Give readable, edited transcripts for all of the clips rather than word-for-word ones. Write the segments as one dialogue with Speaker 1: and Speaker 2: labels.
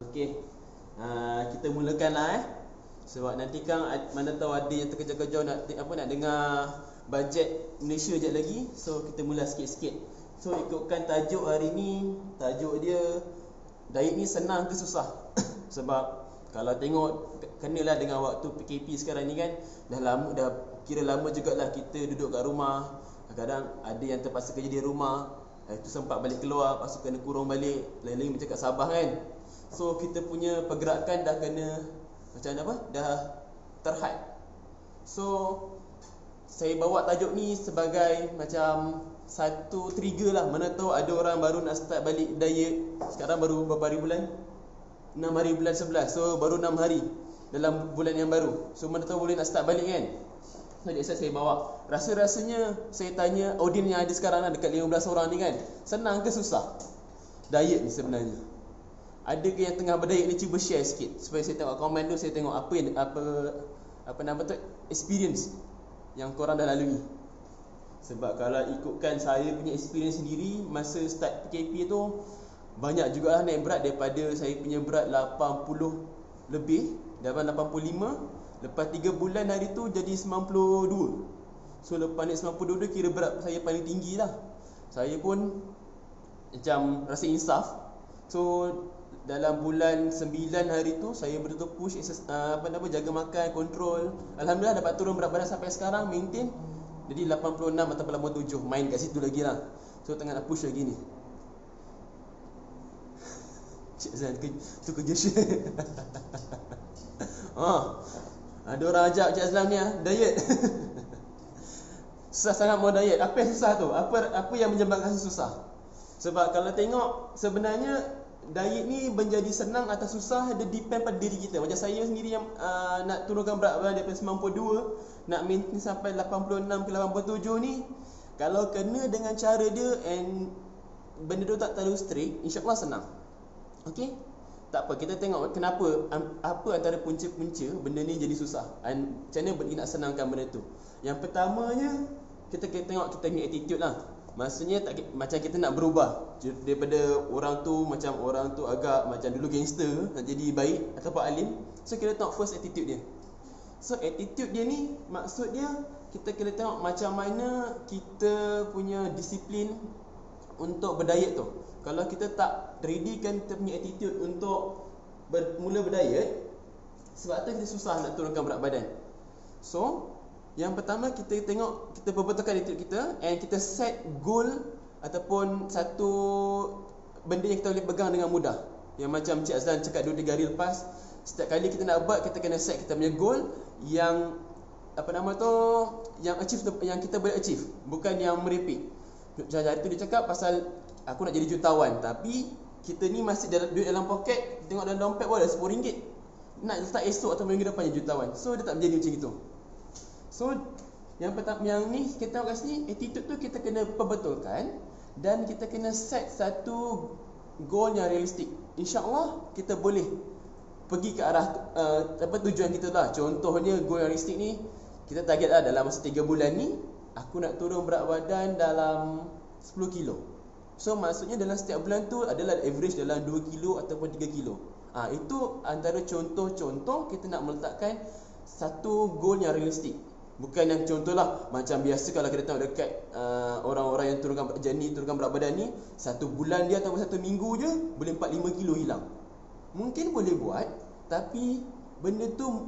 Speaker 1: Okey. Kita mulakan lah sebab nanti kan mana tahu ada yang terkejar-kejar nak dengar bajet Malaysia sekejap lagi. So kita mula sikit-sikit. So ikutkan tajuk hari ni, tajuk dia diet ni senang ke susah? Sebab kalau tengok kenalah dengan waktu PKP sekarang ni kan, dah kira lama jugalah kita duduk kat rumah. Kadang-kadang ada yang terpaksa kerja di rumah, itu sempat balik keluar, lepas tu kena kurung balik, lain-lain macam kat Sabah kan. So kita punya pergerakan dah kena macam apa? Dah terhad. So saya bawa tajuk ni sebagai macam satu trigger lah. Mana tahu ada orang baru nak start balik diet. Sekarang baru berapa hari bulan? 6 hari bulan 11. So baru 6 hari dalam bulan yang baru. So mana tahu boleh nak start balik kan. So saya bawa. Rasa-rasanya saya tanya audiens yang ada sekarang lah, dekat 15 orang ni kan, senang ke susah diet ni sebenarnya? Ada ke yang tengah berdiet ni, cuba share sikit supaya saya tengok komen tu, saya tengok apa nama tu, experience yang korang dah lalui. Sebab kalau ikutkan saya punya experience sendiri, masa start PKP tu banyak juga naik berat. Daripada saya punya berat 80 lebih, dalam 85, lepas 3 bulan hari tu jadi 92. So lepas naik 92 tu kira berat saya paling tinggi lah. Saya pun macam rasa insaf. So dalam bulan 9 hari tu saya betul-betul push jaga makan, kontrol. Alhamdulillah dapat turun berat badan sampai sekarang, maintain. Jadi 86 atau 87, main kat situ lagi lah. So tengah nak push lagi ni. Cik Zan tu kerja share. Ada orang ajak Cik Azlan ni diet. Susah sangat mau diet. Apa yang susah tu? Apa yang menyebabkan susah? Sebab kalau tengok sebenarnya diet ni menjadi senang atau susah, dia depend pada diri kita. Macam saya sendiri yang nak turunkan berat badan daripada 92 nak maintain sampai 86 ke 87 ni, kalau kena dengan cara dia and benda tu tak terlalu strict, insya-Allah senang. Okey? Tak apa, kita tengok kenapa, apa antara punca-punca benda ni jadi susah. Macam mana nak senangkan benda tu. Yang pertamanya, kita tengok kita punya attitude lah. Maksudnya macam kita nak berubah daripada orang tu agak macam dulu gangster nak jadi baik ataupun alim. So kita tengok first attitude dia. So attitude dia ni maksud dia kita kena tengok macam mana kita punya disiplin untuk berdiet tu. Kalau kita tak readykan kita punya attitude untuk mula berdiet, sebab tu kita susah nak turunkan berat badan. So yang pertama kita tengok, kita perbetulkan attitude kita and kita set goal ataupun satu benda yang kita boleh pegang dengan mudah. Yang macam Cik Azlan cakap 2-3 hari lepas, setiap kali kita nak buat, kita kena set kita punya goal yang yang kita boleh achieve, bukan yang merepek. Macam hari tu dia cakap pasal aku nak jadi jutawan, tapi kita ni masih duit dalam poket, tengok dalam dompet pun ada RM10. Nak letak esok atau minggu depan jadi jutawan. So dia tak menjadi macam itu. So yang pertama, yang ni kita tengok kat sini, attitude tu kita kena perbetulkan dan kita kena set satu goal yang realistik. InsyaAllah kita boleh pergi ke arah tujuan kita lah. Contohnya goal yang realistik ni, kita target lah dalam masa 3 bulan ni aku nak turun berat badan dalam 10 kilo. So maksudnya dalam setiap bulan tu adalah average dalam 2 kilo ataupun 3 kilo. Itu antara contoh-contoh kita nak meletakkan satu goal yang realistik. Bukan yang contohlah macam biasa kalau kita tengok dekat orang-orang yang turunkan berat badan ni, satu bulan dia ataupun satu minggu je boleh 4-5 kilo hilang. Mungkin boleh buat, tapi benda tu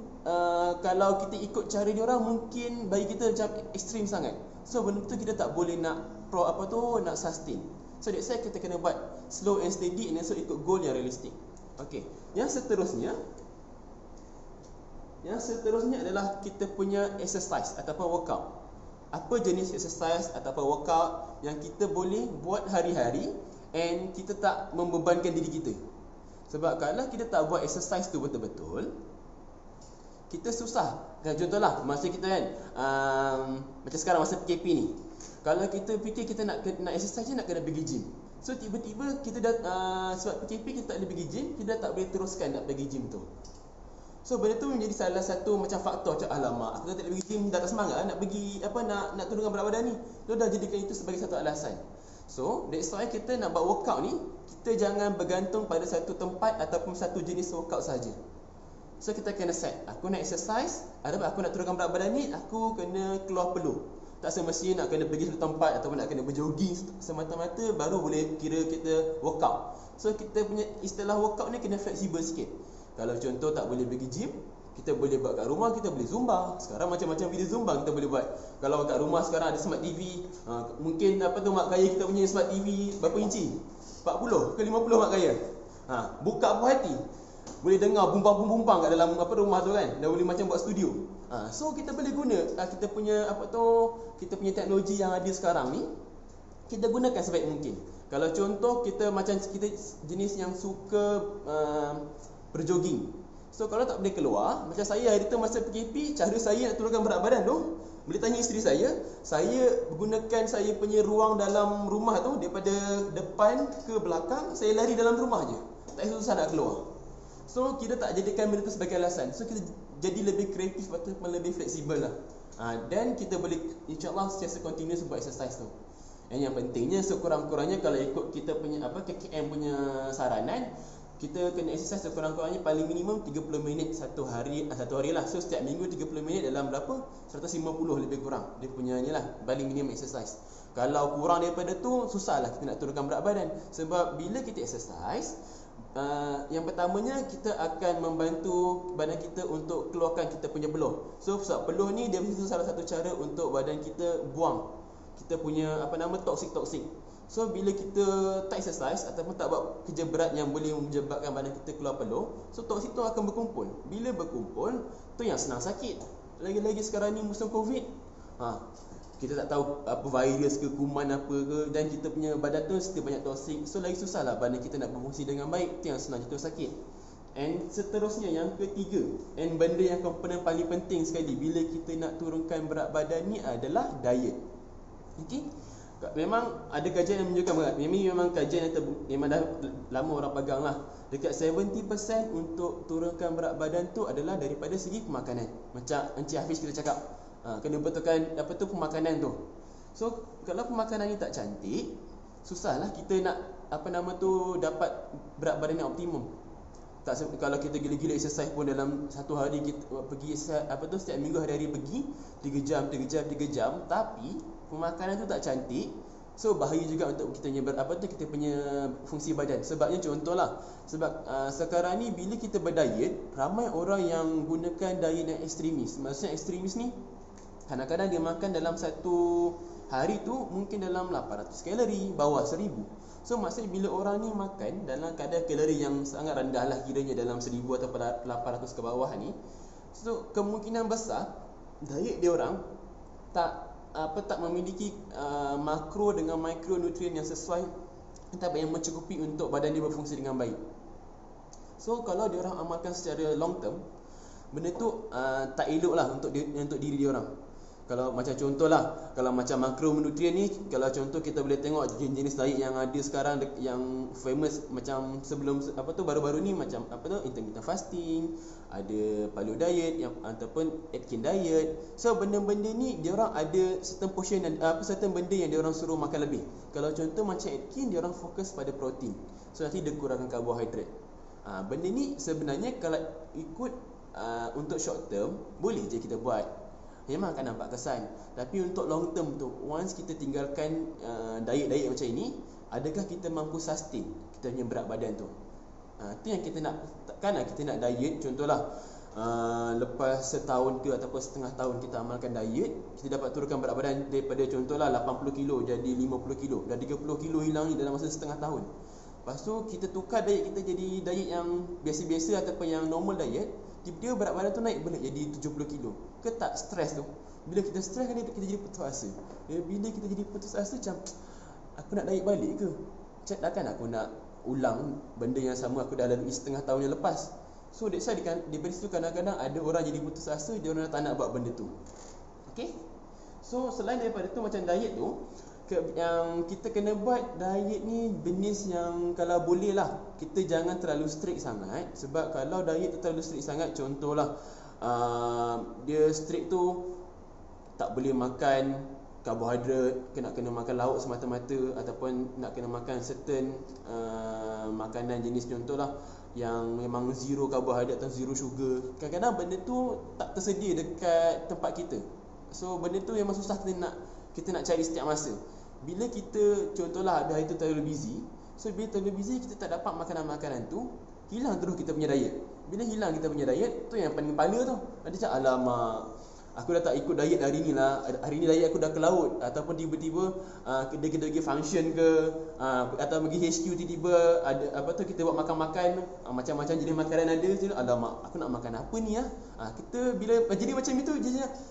Speaker 1: kalau kita ikut cara dia orang, mungkin bagi kita macam ekstrim sangat. So benda tu kita tak boleh nak nak sustain. So that's why kita kena buat slow and steady and also ikut goal yang realistik. Okey. Yang seterusnya adalah kita punya exercise ataupun workout. Apa jenis exercise ataupun workout yang kita boleh buat hari-hari and kita tak membebankan diri kita. Sebab kalau kita tak buat exercise tu betul-betul, kita susah. Contohlah masa kita kan macam sekarang masa PKP ni, kalau kita fikir kita nak exercise je, nak kena pergi gym. So tiba-tiba kita sebab PKP kita tak boleh pergi gym, kita dah tak boleh teruskan nak pergi gym tu. So benda tu menjadi salah satu macam faktor macam alamak, aku tak boleh pergi gym, dah tak semangat nak pergi nak turunkan berat badan ni. Tu dah jadikan itu sebagai satu alasan. So that's why kita nak buat workout ni, kita jangan bergantung pada satu tempat ataupun satu jenis workout saja. So kita kena set, aku nak exercise ataupun aku nak turunkan berat badan ni, aku kena keluar peluh. Tak semestinya nak kena pergi satu tempat ataupun nak kena berjogging semata-mata baru boleh kira kita workout. So kita punya istilah workout ni kena fleksibel sikit. Kalau contoh tak boleh pergi gym, kita boleh buat kat rumah, kita boleh zumba. Sekarang macam-macam video zumba kita boleh buat. Kalau kat rumah sekarang ada smart TV, mungkin mak kaya kita punya smart TV berapa inci? 40 ke 50 mak kaya. Buka puas hati, boleh dengar bumbang-bumbang kat dalam rumah tu kan. Dah boleh macam buat studio. So kita boleh guna kita punya kita punya teknologi yang ada sekarang ni, kita gunakan sebaik mungkin. Kalau contoh kita macam kita jenis yang suka berjogging. So kalau tak boleh keluar, macam saya hari tu masa PKP, cara saya nak turunkan berat badan tu, boleh tanya isteri saya gunakan saya punya ruang dalam rumah tu, daripada depan ke belakang, saya lari dalam rumah je. Tak susah nak keluar. So kita tak jadikan benda tu sebagai alasan. So kita jadi lebih kreatif ataupun lebih fleksibel lah. Dan kita boleh insyaAllah sentiasa continuous buat exercise tu. Dan yang pentingnya sekurang-kurangnya kalau ikut kita punya KKM punya saranan, kita kena exercise sekurang-kurangnya paling minimum 30 minit satu hari lah. So setiap minggu 30 minit dalam berapa? 150 lebih kurang. Dia punya ni lah paling minimum exercise. Kalau kurang daripada tu, susahlah kita nak turunkan berat badan. Sebab bila kita exercise, yang pertamanya kita akan membantu badan kita untuk keluarkan kita punya peluh. So sebab peluh ni dia itu salah satu cara untuk badan kita buang kita punya toksik. So bila kita tak exercise ataupun tak buat kerja berat yang boleh menyebabkan badan kita keluar peluh, so toksik tu akan berkumpul. Bila berkumpul, tu yang senang sakit. Lagi-lagi sekarang ni musim Covid, kita tak tahu apa virus ke kuman apa ke, dan kita punya badan tu mesti banyak toksik. So lagi susah lah badan kita nak berfungsi dengan baik. Itu yang senang jatuh sakit. And seterusnya yang ketiga, and benda yang komponen paling penting sekali bila kita nak turunkan berat badan ni adalah diet. Okay, memang ada kajian yang menunjukkan, memang kajian yang memang dah lama orang pegang lah, dekat 70% untuk turunkan berat badan tu adalah daripada segi pemakanan. Macam Encik Hafiz kita cakap, kena betulkan pemakanan tu. So kalau pemakanan ni tak cantik, susahlah kita nak dapat berat badan yang optimum. Kalau kita gila-gila exercise pun dalam satu hari kita pergi setiap minggu hari-hari pergi 3 jam, tapi pemakanan tu tak cantik, so bahaya juga untuk kita punya fungsi badan. Sebabnya contohlah, sebab sekarang ni bila kita berdiet, ramai orang yang gunakan diet yang ekstremis. Maksudnya ekstremis ni kadang-kadang dia makan dalam satu hari tu mungkin dalam 800 kalori, bawah 1000. So maksudnya bila orang ni makan dalam kadar kalori yang sangat rendah lah, kiranya dalam 1000 atau 800 ke bawah ni, so kemungkinan besar diet dia orang tak memiliki makro dengan mikronutrien yang sesuai atau yang mencukupi untuk badan dia berfungsi dengan baik. So kalau dia orang amalkan secara long term, benda tu tak elok lah untuk diri dia orang. Kalau macam contohlah, kalau macam makronutrien ni, kalau contoh kita boleh tengok jenis diet yang ada sekarang yang famous, macam sebelum baru-baru ni, macam intermittent fasting, ada paleo diet ataupun Atkins diet. So benda-benda ni dia orang ada certain portion dan certain benda yang dia orang suruh makan lebih. Kalau contoh macam Atkins, dia orang fokus pada protein, so nanti dia kurangkan karbohidrat. Benda ni sebenarnya kalau ikut untuk short term boleh je kita buat, memang akan nampak kesan. Tapi untuk long term tu, once kita tinggalkan diet-diet macam ini, adakah kita mampu sustain kita punya berat badan tu? Itu yang kita nak. Takkanlah kita nak diet, contohlah lepas setahun ke ataupun setengah tahun kita amalkan diet, kita dapat turunkan berat badan daripada contohlah 80 kilo jadi 50 kilo, dan 30 kilo hilang ni dalam masa setengah tahun. Lepas tu kita tukar diet kita jadi diet yang biasa-biasa ataupun yang normal diet, tiba-tiba berat badan tu naik balik jadi 70 kilo. Ke tak stres tu? Bila kita stres kan kita jadi putus asa. Bila kita jadi putus asa, macam aku nak diet balik ke? Takkan aku nak ulang benda yang sama aku dah lalui setengah tahun yang lepas. So that's why daripada situ kadang-kadang ada orang jadi putus asa, dia orang tak nak buat benda tu. Okay, so selain daripada tu, macam diet tu, yang kita kena buat diet ni jenis yang kalau boleh lah kita jangan terlalu strict sangat. Sebab kalau diet tu terlalu strict sangat, contohlah dia strict tu tak boleh makan karbohidrat, nak kena makan lauk semata-mata, ataupun nak kena makan certain makanan jenis contohlah yang memang zero karbohidrat atau zero sugar. Kadang-kadang benda tu tak tersedia dekat tempat kita. So benda tu memang susah kita nak cari setiap masa. Bila kita contohlah hari tu terlalu busy, so bila terlalu busy kita tak dapat makanan-makanan tu, hilang terus kita punya diet. Bila hilang kita punya diet, tu yang paling kepala tu. Ada cakap, alamak, aku dah tak ikut diet hari ni lah. Hari ni diet aku dah ke laut. Ataupun tiba-tiba kita pergi function ke, atau pergi HQ tiba-tiba ada kita buat makan-makan, macam-macam jenis makanan ada. Alamak, aku nak makan apa ni lah. Kita bila jadi macam itu,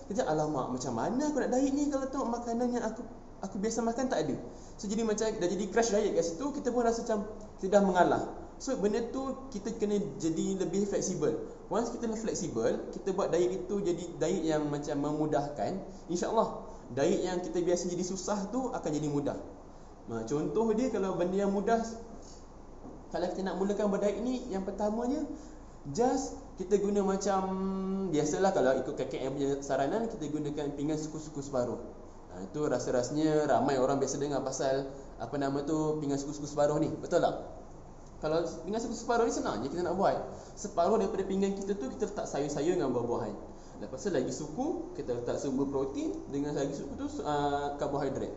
Speaker 1: kita alamak, macam mana aku nak diet ni kalau tengok makanan yang aku biasa makan tak ada. So jadi macam dah jadi crash diet kat situ, kita pun rasa macam kita dah mengalah. So benda tu kita kena jadi lebih fleksibel. Once kita dah fleksibel, kita buat diet itu jadi diet yang macam memudahkan, insya-Allah diet yang kita biasa jadi susah tu akan jadi mudah. Contoh dia, kalau benda yang mudah, kalau kita nak mulakan berdiet ni, yang pertamanya just kita guna macam biasalah, kalau ikut KKM punya saranan, kita gunakan pinggan suku-suku separuh. Itu rasa-rasanya ramai orang biasa dengar pasal pinggan suku-suku separuh ni, betul tak? Kalau pinggan suku separuh ni senang je kita nak buat. Separuh daripada pinggan kita tu kita letak sayur-sayur dengan buah-buahan. Lepas tu lagi suku, kita letak sumber protein, dengan lagi suku tu karbohidrat.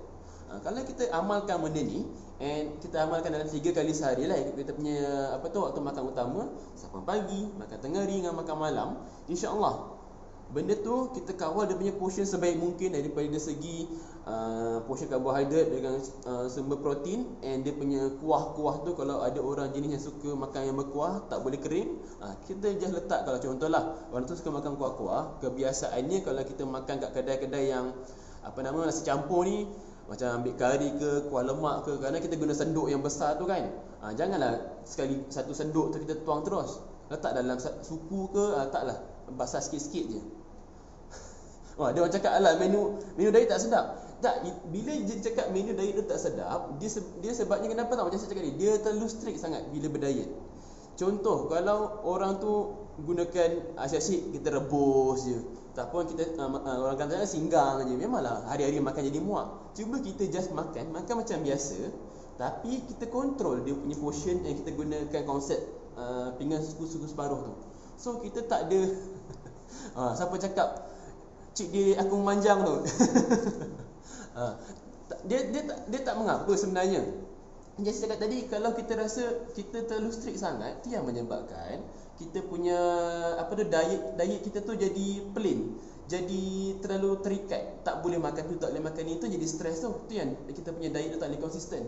Speaker 1: Kalau kita amalkan benda ni, and kita amalkan dalam 3 kali sehari lah, kita punya waktu makan utama, sarapan pagi, makan tengah hari dengan makan malam, insya-Allah benda tu kita kawal dia punya portion sebaik mungkin daripada segi portion karbohidrat dengan sumber protein, and dia punya kuah-kuah tu, kalau ada orang jenis yang suka makan yang berkuah, tak boleh kering, kita just letak. Kalau contohlah orang tu suka makan kuah-kuah, kebiasaannya kalau kita makan kat kedai-kedai yang nasi campur ni, macam ambil kari ke, kuah lemak ke, kerana kita guna senduk yang besar tu kan, janganlah sekali satu senduk tu kita tuang terus, letak dalam suku ke, letaklah basah sikit-sikit je. Dia orang cakap, alah menu diet tak sedap. Tak, bila dia cakap menu diet tu tak sedap, dia sebabnya kenapa tak, macam saya cakap ni, dia terlalu strict sangat bila berdiet. Contoh, kalau orang tu gunakan asyik kita rebus je, ataupun kita orang kata singgang je, memanglah hari-hari makan jadi muak. Cuba kita just makan macam biasa, tapi kita kontrol dia punya portion, yang kita gunakan konsep pinggan suku-suku separuh tu. So kita tak ada siapa cakap cik dia aku memanjang tu. Dia tak mengapa sebenarnya. Jadi saya cakap tadi, kalau kita rasa kita terlalu strict sangat, tu yang menyebabkan kita punya diet kita tu jadi plain, jadi terlalu terikat, tak boleh makan tu, tak boleh makan ni, tu jadi stres tu. Tu yang kita punya diet tu tak boleh konsisten.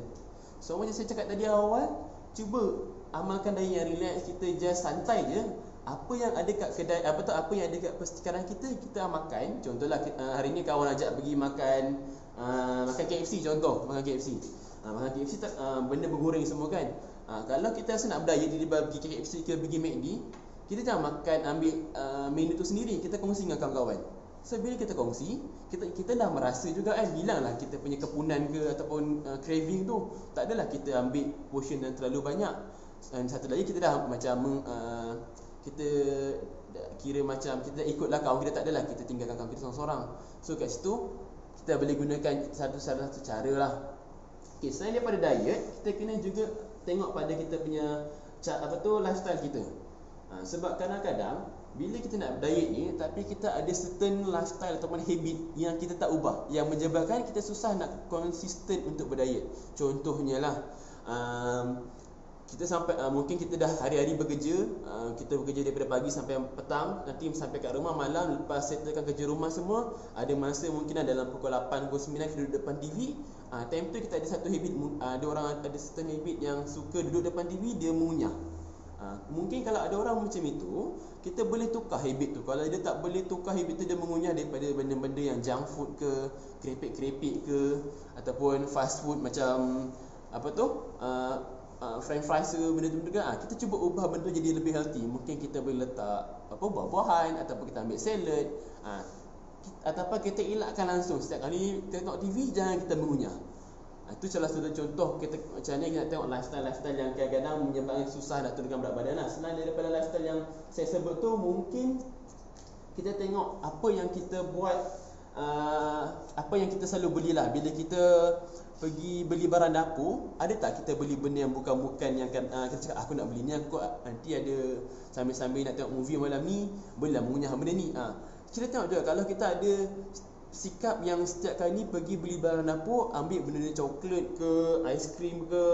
Speaker 1: So macam saya cakap tadi awal, cuba amalkan diet yang relax, kita just santai je. Apa yang ada kat kedai, apa yang ada kat persekitaran kita makan. Contohlah hari ni kawan ajak pergi makan KFC, contoh makan KFC. Makan KFC tak, benda bergoreng semua kan. Kalau kita rasa nak berdiet, dia pergi KFC ke pergi McD, kita jangan ambil menu tu sendiri, kita kongsi dengan kawan-kawan. So bila kita kongsi, kita dah merasa juga kan, hilanglah kita punya kepunan ke ataupun craving tu. Tak adalah kita ambil portion yang terlalu banyak. Dan satu lagi, kita dah macam kita kira macam kita ikutlah kawan kita, tak adalah kita tinggalkan kawan kita seorang-seorang. So kat situ kita boleh gunakan satu cara lah. Okay, selain daripada diet, kita kena juga tengok pada kita punya lifestyle kita. Sebab kadang-kadang bila kita nak berdiet ni, tapi kita ada certain lifestyle ataupun habit yang kita tak ubah, yang menyebabkan kita susah nak konsisten untuk berdiet. Contohnya lah, kita sampai mungkin kita dah hari-hari bekerja, kita bekerja daripada pagi sampai petang, nanti sampai kat rumah malam, lepas settlekan kerja rumah semua, ada masa mungkin dalam pukul 8, pukul 9 kita duduk depan TV. Time tu kita ada satu habit, ada orang ada certain habit yang suka duduk depan TV, dia mengunyah. Mungkin kalau ada orang macam itu, kita boleh tukar habit tu. Kalau dia tak boleh tukar habit tu, dia mengunyah daripada benda-benda yang junk food ke, keripik-keripik ke, ataupun fast food macam french fries ke, benda-benda kan. Kita cuba ubah benda tu jadi lebih healthy. Mungkin kita boleh letak buah-buahan, ataupun kita ambil salad, ataupun kita elakkan langsung setiap kali tengok TV jangan kita mengunyah. Itu salah satu contoh kita macam ni kita tengok lifestyle yang kadang-kadang menyebabkan susah nak turunkan berat badan lah. Selain daripada lifestyle yang saya sebut tu, mungkin kita tengok apa yang kita buat apa yang kita selalu belilah bila kita pergi beli barang dapur. Ada tak kita beli benda yang bukan yang kita cakap aku nak beli ni, aku nanti ada sambil-sambil nak tengok movie malam ni, belilah mengunyah benda ni. Kita tengok juga kalau kita ada sikap yang setiap kali pergi beli barang dapur, ambil benda coklat ke, aiskrim ke,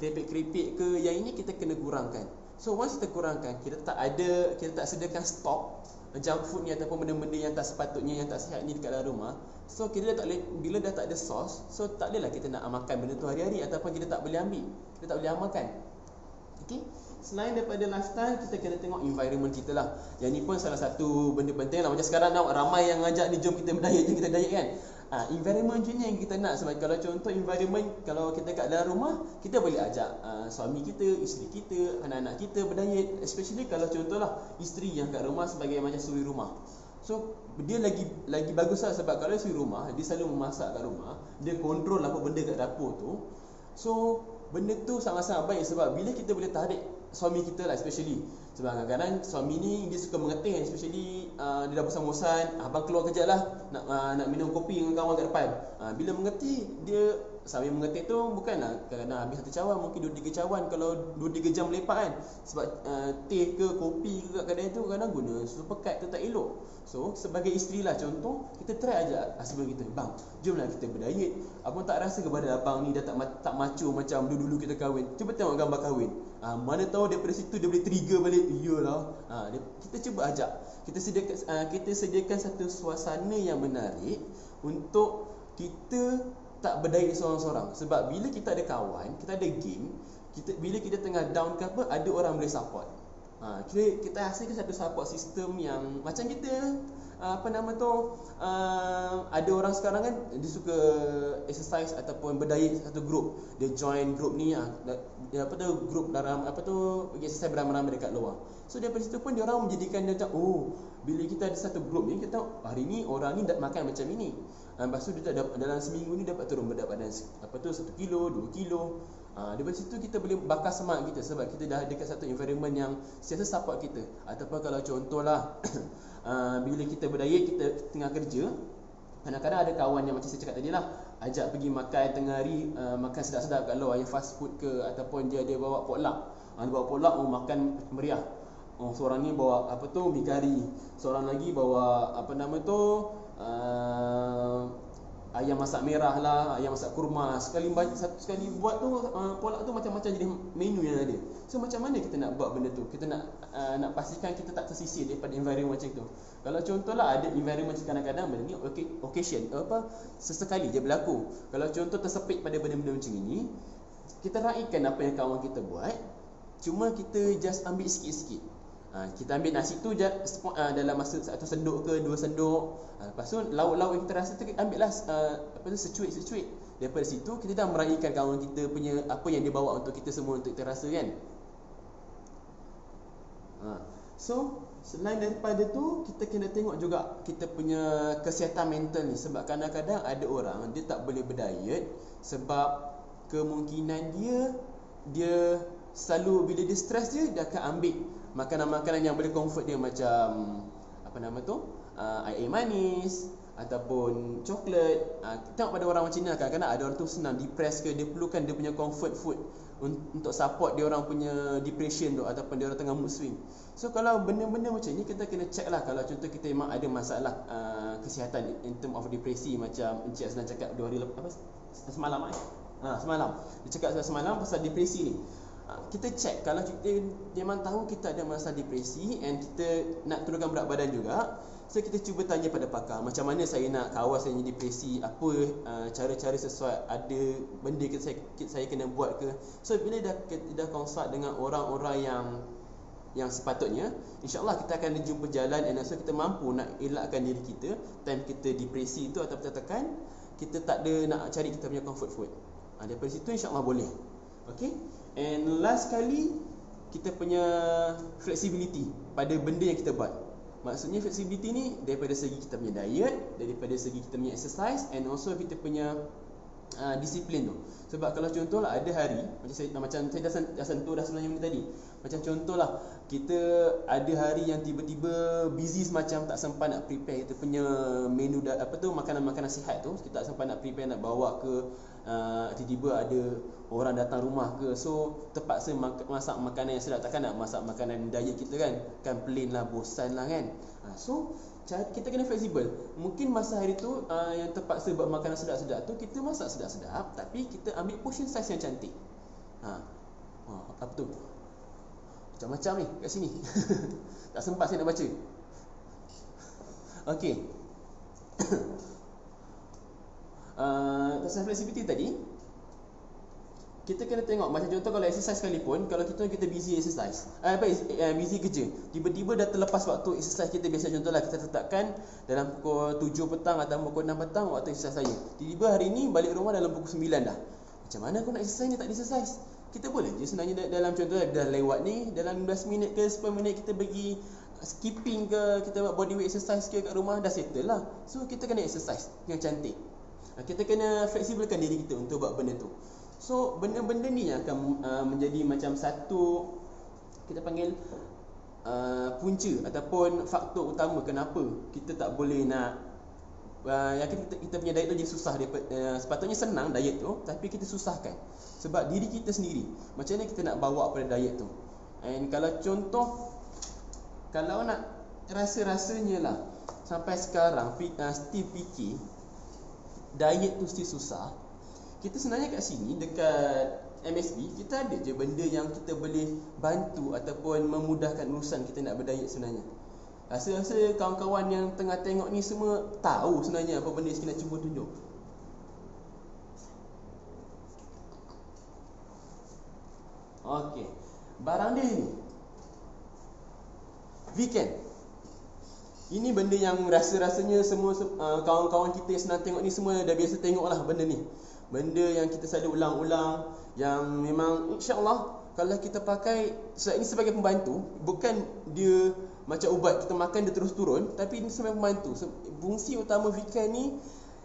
Speaker 1: keripik-keripik ke, yang ini kita kena kurangkan. So once kita kurangkan, kita tak sediakan stok junk food ni ataupun benda-benda yang tak sepatutnya, yang tak sihat ni dekat dalam rumah. So kita dah tak boleh, bila dah tak ada sos, so tak adalah kita nak amalkan benda tu hari-hari, ataupun kita tak boleh ambil, kita tak boleh amalkan. Okay. Selain daripada lifestyle, kita kena tengok environment kita lah. Yang ni pun salah satu benda penting lah. Macam sekarang ramai yang ngajak ni, jom kita berdiet, jom kita diet kan. Environment je ni yang kita nak. Sebab kalau contoh environment, kalau kita kat dalam rumah, kita boleh ajak suami kita, isteri kita, anak-anak kita berdiet. Especially kalau contohlah isteri yang kat rumah sebagai macam suri rumah. So dia lagi bagus lah. Sebab kalau suri rumah, dia selalu memasak kat rumah, dia kontrol apa benda kat dapur tu. So benda tu sangat-sangat baik. Sebab bila kita boleh tarik suami kita lah, especially sebab kadang-kadang suami ni dia suka mengetih, especially dia dah bosan-bosan, abang keluar kejap lah nak minum kopi dengan kawan kat depan. Bila mengetih, dia sambil mengetih tu bukanlah kadang-kadang habis satu cawan, mungkin 2-3 cawan kalau 2-3 jam melepak kan. Sebab teh ke kopi ke kat kedai tu kadang guna susu pekat tu tak elok. So sebagai isteri lah contoh, kita try aja husband kita, bang jomlah kita berdiet. Abang tak rasa ke badan abang ni dah tak macho macam dulu-dulu kita kahwin? Cuba tengok gambar kahwin. Mana tahu daripada situ dia boleh trigger balik. Iyalah. Kita cuba ajak. Kita sediakan satu suasana yang menarik untuk kita tak berdiet seorang-seorang. Sebab bila kita ada kawan, kita ada geng, bila kita tengah down ke apa, ada orang boleh support. Kita hasilkan satu support system yang macam kita ada orang sekarang kan, dia suka exercise ataupun berdiet satu group. Dia join group ni group dalam pergi exercise beramai-ramai dekat luar. So daripada situ pun dia orang menjadikan dia macam, bila kita ada satu group ni, kita tahu hari ni orang ni makan macam ini. Lepas tu dia dalam seminggu ni dapat turun berat badan 1 kilo, 2 kilo. Daripada situ kita boleh bakar semangat kita, sebab kita dah dekat satu environment yang sentiasa support kita. Ataupun kalau contohlah bila kita berdiet, kita tengah kerja, kadang-kadang ada kawan yang macam saya cakap tadi lah, ajak pergi makan tengah hari, makan sedap-sedap kat luar, yang fast food ke, ataupun dia bawa potluck. Dia bawa potluck, makan meriah. Seorang ni bawa mi kari, seorang lagi bawa ayam masak merah lah, ayam masak kurma. Sekali buat tu potluck tu macam-macam jadi menu yang ada. So macam mana kita nak buat benda tu? Kita nak pastikan kita tak tersisih daripada environment macam tu. Kalau contohlah ada environment kadang-kadang benda ni occasion sesekali je berlaku. Kalau contoh tersepit pada benda-benda macam ini, kita raikan apa yang kawan kita buat, cuma kita just ambil sikit-sikit. Kita ambil nasi tu dalam masa 1 sendok ke 2 sendok. Lepas tu lauk-lauk yang kita rasa tu kita ambil lah secuit-secuit. Daripada situ kita dah meraihkan kawan kita punya apa yang dia bawa untuk kita semua untuk kita rasa kan. So selain daripada tu, kita kena tengok juga kita punya kesihatan mental ni. Sebab kadang-kadang ada orang dia tak boleh berdiet sebab kemungkinan dia selalu bila dia stres dia akan ambil makanan-makanan yang boleh comfort dia, macam air manis ataupun coklat. Tengok pada orang macam ni, kadang-kadang ada orang tu senang depressed ke, dia perlukan dia punya comfort food untuk support dia orang punya depression tu, ataupun dia orang tengah mood swing. So kalau benda-benda macam ni, kita kena check lah. Kalau contoh kita memang ada masalah kesihatan in term of depresi, macam Encik Aslan cakap 2 hari lepas semalam dia cakap semalam pasal depresi ni. Kita check. Kalau kita memang tahu kita ada masalah depresi and kita nak turunkan berat badan juga, so kita cuba tanya pada pakar, macam mana saya nak kawal saya ni depresi, apa cara-cara sesuai, ada benda saya kena buat ke. So bila dah consult dengan orang-orang yang sepatutnya, insyaAllah kita akan jumpa jalan, and also kita mampu nak elakkan diri kita time kita depresi tu atau tertekan. Kita tak ada nak cari kita punya comfort food. Daripada situ insyaAllah boleh. Okay. And last kali, kita punya flexibility pada benda yang kita buat. Maksudnya flexibility ni daripada segi kita punya diet, daripada segi kita punya exercise, and also kita punya disiplin tu. Sebab kalau contohlah ada hari macam saya dah sentuh dah sebenarnya ni tadi. Macam contohlah kita ada hari yang tiba-tiba busy semacam tak sempat nak prepare kita punya menu makanan-makanan sihat tu, kita tak sempat nak prepare, nak bawa ke tiba-tiba ada orang datang rumah ke, so terpaksa masak makanan yang sedap. Takkan nak masak makanan diet kita kan plain lah, bosan lah kan. So kita kena fleksibel. Mungkin masa hari tu yang terpaksa buat makanan sedap-sedap tu, kita masak sedap-sedap tapi kita ambil portion size yang cantik. Apa tu? Macam-macam ni kat sini. Tak sempat saya nak baca. Okey. Pasal flexibility tadi, kita kena tengok macam contoh kalau exercise sekalipun, kalau kita busy exercise, busy kerja, tiba-tiba dah terlepas waktu exercise kita biasa. Contohlah kita tetapkan dalam pukul 7 petang atau pukul 6 petang waktu exercise saya. Tiba-tiba hari ni balik rumah dalam pukul 9 dah. Macam mana aku nak exercise ni, tak ada exercise? Kita boleh je sebenarnya dalam contoh dah lewat ni, dalam 15 minit ke 10 minit kita pergi skipping ke, kita buat body weight exercise ke kat rumah, dah settle lah. So kita kena exercise yang cantik. Kita kena fleksibelkan diri kita untuk buat benda tu. So benda-benda ni yang akan menjadi macam satu, kita panggil punca ataupun faktor utama kenapa kita tak boleh nak kita punya diet tu jadi susah. Sepatutnya senang diet tu, tapi kita susahkan sebab diri kita sendiri. Macam mana kita nak bawa pada diet tu. And kalau contoh, kalau nak rasa-rasanya lah sampai sekarang still fikir diet tu still susah, kita sebenarnya kat sini dekat MSB kita ada je benda yang kita boleh bantu ataupun memudahkan urusan kita nak berdiet sebenarnya. Rasa-rasa kawan-kawan yang tengah tengok ni semua tahu sebenarnya apa benda yang kita nak cuba tunjuk. Okey, barang dia ni weekend. Ini benda yang rasa-rasanya semua kawan-kawan kita yang senang tengok ni semua dah biasa tengok lah benda ni. Benda yang kita selalu ulang-ulang, yang memang insya-Allah kalau kita pakai ini sebagai pembantu, bukan dia macam ubat kita makan dia terus turun, tapi ini sebagai pembantu. Fungsi utama weekend ni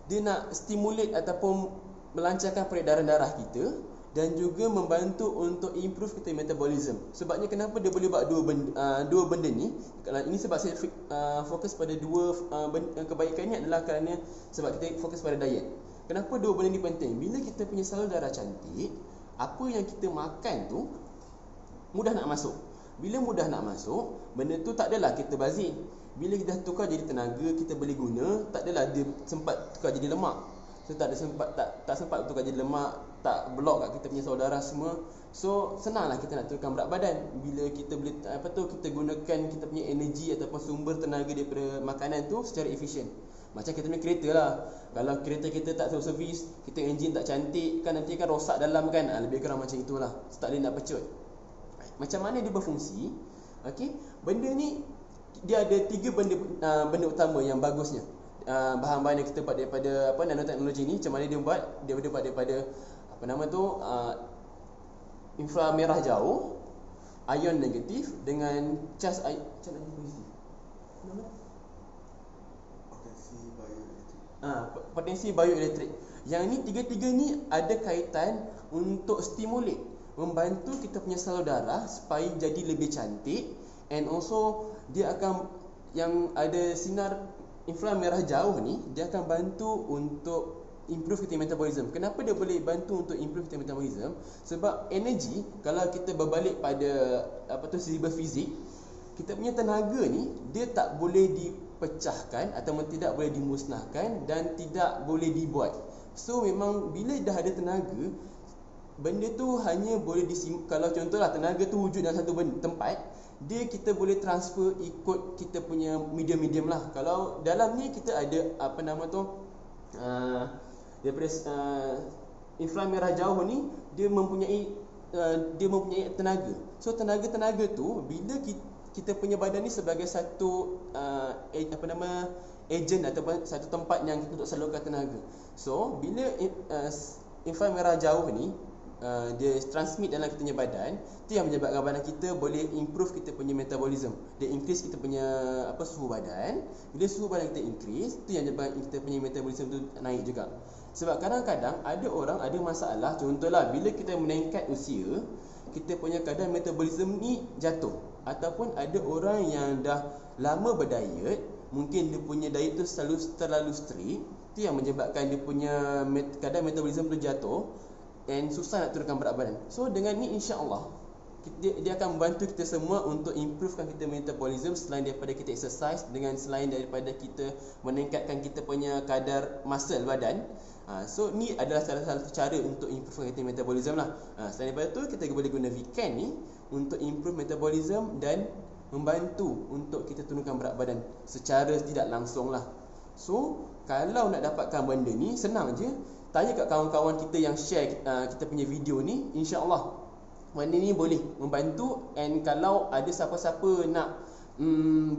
Speaker 1: dia nak stimulate ataupun melancarkan peredaran darah kita dan juga membantu untuk improve kita metabolism. Sebabnya kenapa dia boleh buat dua benda ni? Ini sebab saya fokus pada dua kebaikan ni adalah kerana sebab kita fokus pada diet. Kenapa dua benda ni penting? Bila kita punya salur darah cantik, apa yang kita makan tu mudah nak masuk. Bila mudah nak masuk, benda tu tak adalah kita bazir. Bila kita tukar jadi tenaga, kita boleh guna, tak adalah dia sempat tukar jadi lemak. So tak sempat tukar jadi lemak, tak block kat kita punya salur darah semua. So senanglah kita nak turunkan berat badan bila kita boleh kita gunakan kita punya energi ataupun sumber tenaga daripada makanan tu secara efisien. Macam kita punya kereta lah. Kalau kereta kita tak servis, kita enjin tak cantik kan, nanti kan rosak dalam kan. Lebih kurang macam itulah. So, tak boleh nak pecut. Macam mana dia berfungsi? Okey, benda ni dia ada 3 benda utama yang bagusnya. Bahan-bahan yang kita buat daripada nanoteknologi ni, macam mana dia buat? Dia buat daripada inframerah jauh, ion negatif dengan cas macam mana posisi? Nama? Potensi bioelektrik. Yang ni tiga-tiga ni ada kaitan untuk stimulate, membantu kita punya salur darah supaya jadi lebih cantik, and also dia akan yang ada sinar inframerah jauh ni, dia akan bantu untuk improve kita metabolism. Kenapa dia boleh bantu untuk improve kita metabolism? Sebab energi, kalau kita berbalik pada sisi berfizik, kita punya tenaga ni dia tak boleh dipecahkan ataupun tidak boleh dimusnahkan dan tidak boleh dibuat. So memang bila dah ada tenaga, benda tu hanya boleh kalau contohlah tenaga tu wujud dalam satu tempat, kita boleh transfer ikut kita punya medium lah. Kalau dalam ni kita ada daripada inframerah jauh ni, dia mempunyai tenaga. So tenaga tu bila kita punya badan ni sebagai satu agent ataupun satu tempat yang kita untuk salurkan tenaga. So bila inframerah jauh ni dia transmit dalam kita punya badan, tu yang menyebabkan badan kita boleh improve kita punya metabolism. Dia increase kita punya suhu badan. Bila suhu badan kita increase, tu yang menyebabkan kita punya metabolism tu naik juga. Sebab kadang-kadang ada orang ada masalah. Contohlah bila kita meningkat usia, kita punya kadar metabolism ni jatuh. Ataupun ada orang yang dah lama berdiet, mungkin dia punya diet tu terlalu strict, tu yang menyebabkan dia punya kadar metabolism tu jatuh dan susah nak turunkan berat badan. So dengan ni insya-Allah dia akan membantu kita semua untuk improvekan kita metabolism selain daripada kita exercise, dengan selain daripada kita meningkatkan kita punya kadar muscle badan. So ni adalah salah satu cara untuk improvekan kita metabolism lah. Selain daripada tu, kita boleh guna weekend ni untuk improve metabolism dan membantu untuk kita turunkan berat badan secara tidak langsung lah. So kalau nak dapatkan benda ni senang je, tanya kat kawan-kawan kita yang share kita punya video ni. InsyaAllah benda ni boleh membantu. And kalau ada siapa-siapa nak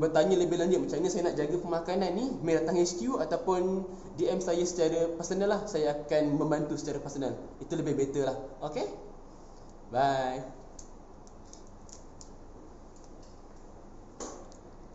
Speaker 1: bertanya lebih lanjut macam mana saya nak jaga pemakanan ni, mail datang HQ ataupun DM saya secara personal lah. Saya akan membantu secara personal. Itu lebih better lah. Okay, bye.